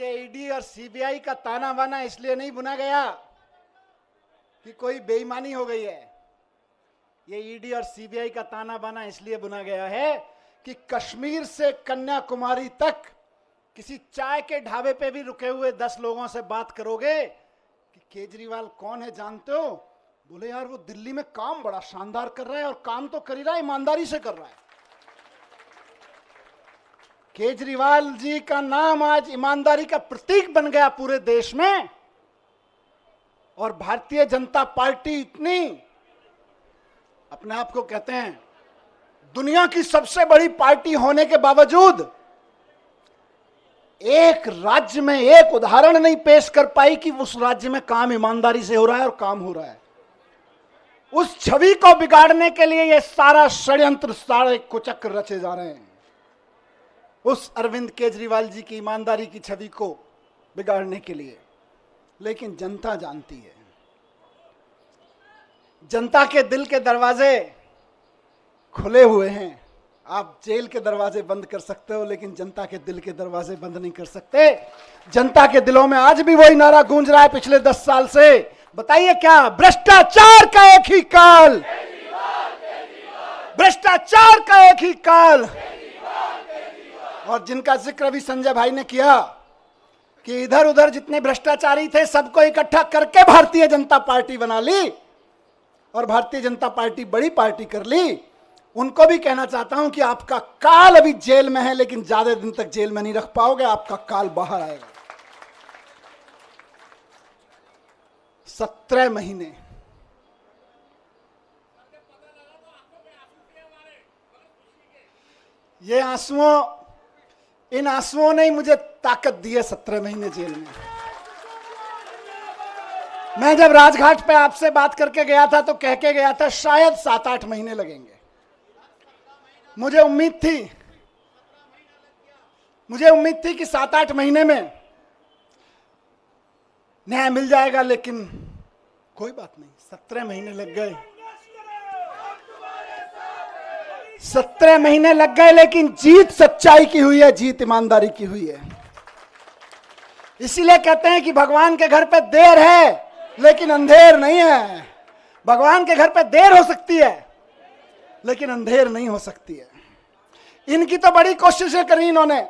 ये ईडी और सीबीआई का ताना बाना इसलिए नहीं बुना गया कि कोई बेईमानी हो गई है। ये ईडी और सीबीआई का ताना बाना इसलिए बुना गया है कि कश्मीर से कन्याकुमारी तक किसी चाय के ढाबे पे भी रुके हुए 10 लोगों से बात करोगे कि केजरीवाल कौन है जानते हो, बोले यार वो दिल्ली में काम बड़ा शानदार कर रहा है, और काम तो कर ही रहा है, ईमानदारी से कर रहा है। केजरीवाल जी का नाम आज ईमानदारी का प्रतीक बन गया पूरे देश में। और भारतीय जनता पार्टी इतनी अपने आप को कहते हैं दुनिया की सबसे बड़ी पार्टी होने के बावजूद एक राज्य में एक उदाहरण नहीं पेश कर पाई कि उस राज्य में काम ईमानदारी से हो रहा है और काम हो रहा है। उस छवि को बिगाड़ने के लिए ये सारा षड्यंत्र, सारे कुचक्र रचे जा रहे हैं, उस अरविंद केजरीवाल जी की ईमानदारी की छवि को बिगाड़ने के लिए। लेकिन जनता जानती है, जनता के दिल के दरवाजे खुले हुए हैं। आप जेल के दरवाजे बंद कर सकते हो, लेकिन जनता के दिल के दरवाजे बंद नहीं कर सकते। जनता के दिलों में आज भी वही नारा गूंज रहा है पिछले 10 साल से। बताइए क्या? भ्रष्टाचार का एक ही काल, भ्रष्टाचार का एक ही काल। और जिनका जिक्र अभी संजय भाई ने किया कि इधर उधर जितने भ्रष्टाचारी थे सबको इकट्ठा करके भारतीय जनता पार्टी बना ली और भारतीय जनता पार्टी बड़ी पार्टी कर ली, उनको भी कहना चाहता हूं कि आपका काल अभी जेल में है, लेकिन ज्यादा दिन तक जेल में नहीं रख पाओगे, आपका काल बाहर आएगा। 17 महीने ये आंसुओं, इन आंसुओं ने ही मुझे ताकत दी है 17 महीने जेल में। मैं जब राजघाट पे आपसे बात करके गया था तो कह के गया था शायद 7-8 महीने लगेंगे। मुझे उम्मीद थी कि 7-8 महीने में न्याय मिल जाएगा, लेकिन कोई बात नहीं, 17 महीने लग गए। 17 महीने लग गए, लेकिन जीत सच्चाई की हुई है, जीत ईमानदारी की हुई है। इसीलिए कहते हैं कि भगवान के घर पे देर है लेकिन अंधेर नहीं है। भगवान के घर पे देर हो सकती है लेकिन अंधेर नहीं हो सकती है। इनकी तो बड़ी कोशिशें करी इन्होंने,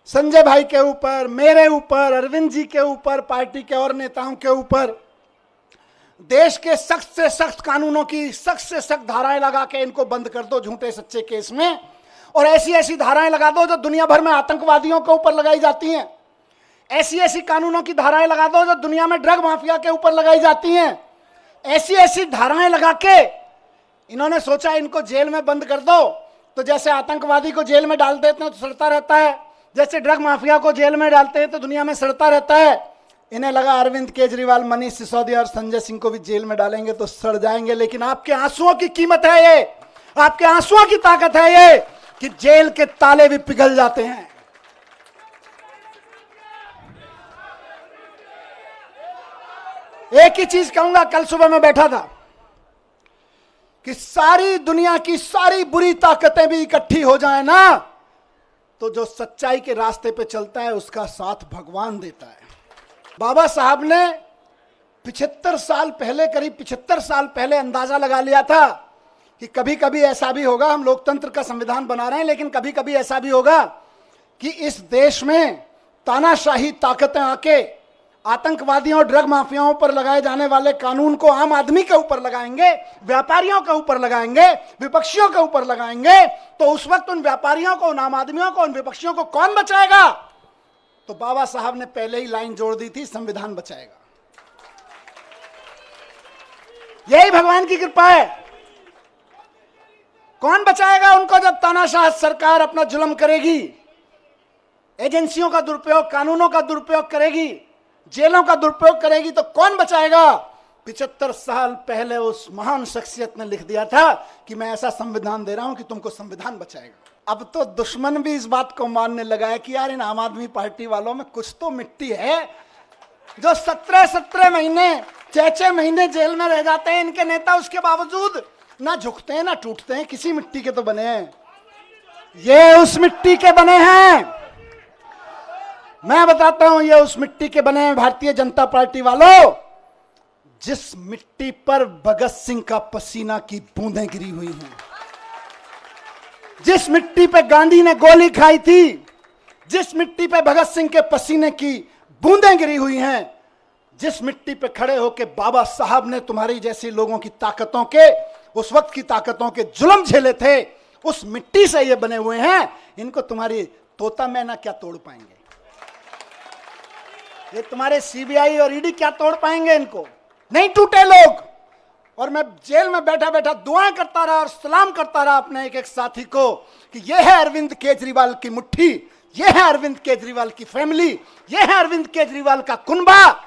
संजय भाई के ऊपर, मेरे ऊपर, अरविंद जी के ऊपर, पार्टी के और नेताओं के ऊपर। देश के सख्त से सख्त कानूनों की सख्त से सख्त धाराएं लगा के इनको बंद कर दो झूठे सच्चे केस में, और ऐसी ऐसी धाराएं लगा दो जो दुनिया भर में आतंकवादियों के ऊपर लगाई जाती हैं। ऐसी ऐसी कानूनों की धाराएं लगा दो जो दुनिया में ड्रग माफिया के ऊपर लगाई जाती हैं। ऐसी ऐसी धाराएं लगा के इन्होंने सोचा इनको जेल में बंद कर दो, तो जैसे आतंकवादी को जेल में डाल देते हैं तो सड़ता रहता है, जैसे ड्रग माफिया को जेल में डालते हैं तो दुनिया में सड़ता रहता है। इन्हें लगा अरविंद केजरीवाल, मनीष सिसोदिया और संजय सिंह को भी जेल में डालेंगे तो सड़ जाएंगे। लेकिन आपके आंसुओं की कीमत है ये, आपके आंसुओं की ताकत है ये कि जेल के ताले भी पिघल जाते हैं। एक ही चीज कहूंगा, कल सुबह मैं बैठा था कि सारी दुनिया की सारी बुरी ताकतें भी इकट्ठी हो जाए ना, तो जो सच्चाई के रास्ते पे चलता है उसका साथ भगवान देता है। बाबा साहब ने 75 साल पहले, करीब 75 साल पहले अंदाजा लगा लिया था कि कभी कभी ऐसा भी होगा, हम लोकतंत्र का संविधान बना रहे हैं, लेकिन कभी कभी ऐसा भी होगा कि इस देश में तानाशाही ताकतें आके आतंकवादियों और ड्रग माफियाओं पर लगाए जाने वाले कानून को आम आदमी के ऊपर लगाएंगे, व्यापारियों के ऊपर लगाएंगे, विपक्षियों के ऊपर लगाएंगे। तो उस वक्त उन व्यापारियों को, उन आम आदमियों को, उन विपक्षियों को कौन बचाएगा? तो बाबा साहब ने पहले ही लाइन जोड़ दी थी, संविधान बचाएगा। यही भगवान की कृपा है। कौन बचाएगा उनको जब तानाशाह सरकार अपना जुल्म करेगी, एजेंसियों का दुरुपयोग, कानूनों का दुरुपयोग करेगी, जेलों का दुरुपयोग करेगी, तो कौन बचाएगा? 75 साल पहले उस महान शख्सियत ने लिख दिया था कि मैं ऐसा संविधान दे रहा हूं कि तुमको संविधान बचाएगा। अब तो दुश्मन भी इस बात को मानने लगा है कि यार इन आम आदमी पार्टी वालों में कुछ तो मिट्टी है, जो 17 महीने, 6 महीने जेल में रह जाते हैं इनके नेता, उसके बावजूद ना झुकते हैं ना टूटते हैं। किसी मिट्टी के तो बने हैं, ये उस मिट्टी के बने हैं। मैं बताता हूं, ये उस मिट्टी के बने हैं भारतीय जनता पार्टी वालों, जिस मिट्टी पर भगत सिंह का पसीना की बूंदें गिरी हुई हैं, जिस मिट्टी पे गांधी ने गोली खाई थी, जिस मिट्टी पे भगत सिंह के पसीने की बूंदें गिरी हुई हैं, जिस मिट्टी पे खड़े होकर बाबा साहब ने तुम्हारी जैसी लोगों की ताकतों के, उस वक्त की ताकतों के जुल्म झेले थे, उस मिट्टी से ये बने हुए हैं। इनको तुम्हारी तोता मैना क्या तोड़ पाएंगे? ये तुम्हारे सीबीआई और ईडी क्या तोड़ पाएंगे? इनको नहीं टूटे लोग। और मैं जेल में बैठा बैठा दुआएं करता रहा और सलाम करता रहा अपने एक एक साथी को कि यह है अरविंद केजरीवाल की मुट्ठी, यह है अरविंद केजरीवाल की फैमिली, यह है अरविंद केजरीवाल का कुनबा,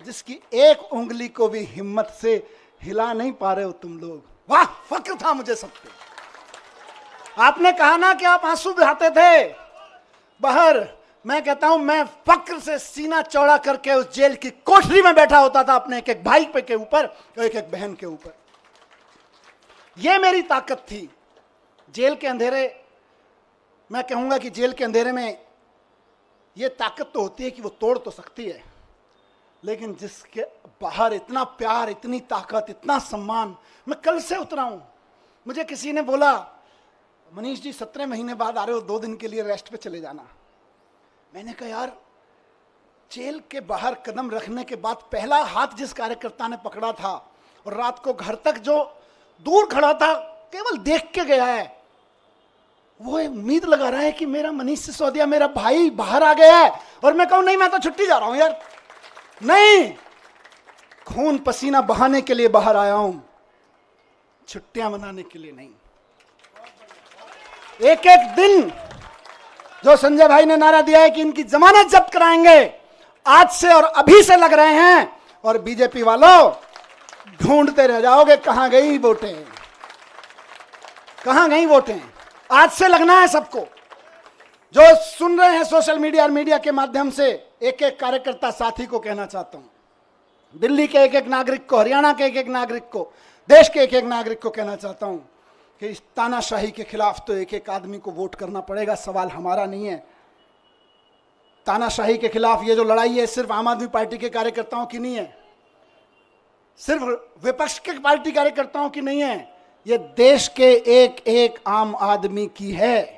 जिसकी एक उंगली को भी हिम्मत से हिला नहीं पा रहे हो तुम लोग। वाह, फक्र था मुझे सब पे। आपने कहा ना कि आप आंसू बहाते थे बाहर, मैं कहता हूं मैं फक्र से सीना चौड़ा करके उस जेल की कोठरी में बैठा होता था अपने एक एक भाई पे के ऊपर, एक एक बहन के ऊपर। यह मेरी ताकत थी। जेल के अंधेरे, मैं कहूंगा कि जेल के अंधेरे में यह ताकत तो होती है कि वो तोड़ तो सकती है, लेकिन जिसके बाहर इतना प्यार, इतनी ताकत, इतना सम्मान। मैं कल से उतरा हूं, मुझे किसी ने बोला मनीष जी 17 महीने बाद आ रहे हो, 2 दिन के लिए रेस्ट पे चले जाना। मैंने कहा यार, जेल के बाहर कदम रखने के बाद पहला हाथ जिस कार्यकर्ता ने पकड़ा था और रात को घर तक जो दूर खड़ा था केवल देख के गया है, वो उम्मीद लगा रहा है कि मेरा मनीष सिसोदिया, मेरा भाई बाहर आ गया है। और मैं कहूं नहीं, मैं तो छुट्टी जा रहा हूं यार, नहीं, खून पसीना बहाने के लिए बाहर आया हूं, छुट्टियां मनाने के लिए नहीं। एक एक दिन जो संजय भाई ने नारा दिया है कि इनकी जमानत जब्त कराएंगे, आज से और अभी से लग रहे हैं। और बीजेपी वालों, ढूंढते रह जाओगे कहां गई वोटें, कहां गई वोटें। आज से लगना है सबको। जो सुन रहे हैं सोशल मीडिया और मीडिया के माध्यम से, एक एक कार्यकर्ता साथी को कहना चाहता हूं, दिल्ली के एक एक नागरिक को, हरियाणा के एक एक नागरिक को, देश के एक एक नागरिक को कहना चाहता हूं कि इस तानाशाही के खिलाफ तो एक एक आदमी को वोट करना पड़ेगा। सवाल हमारा नहीं है। तानाशाही के खिलाफ ये जो लड़ाई है सिर्फ आम आदमी पार्टी के कार्यकर्ताओं की नहीं है, सिर्फ विपक्ष के पार्टी कार्यकर्ताओं की नहीं है, ये देश के एक एक आम आदमी की है।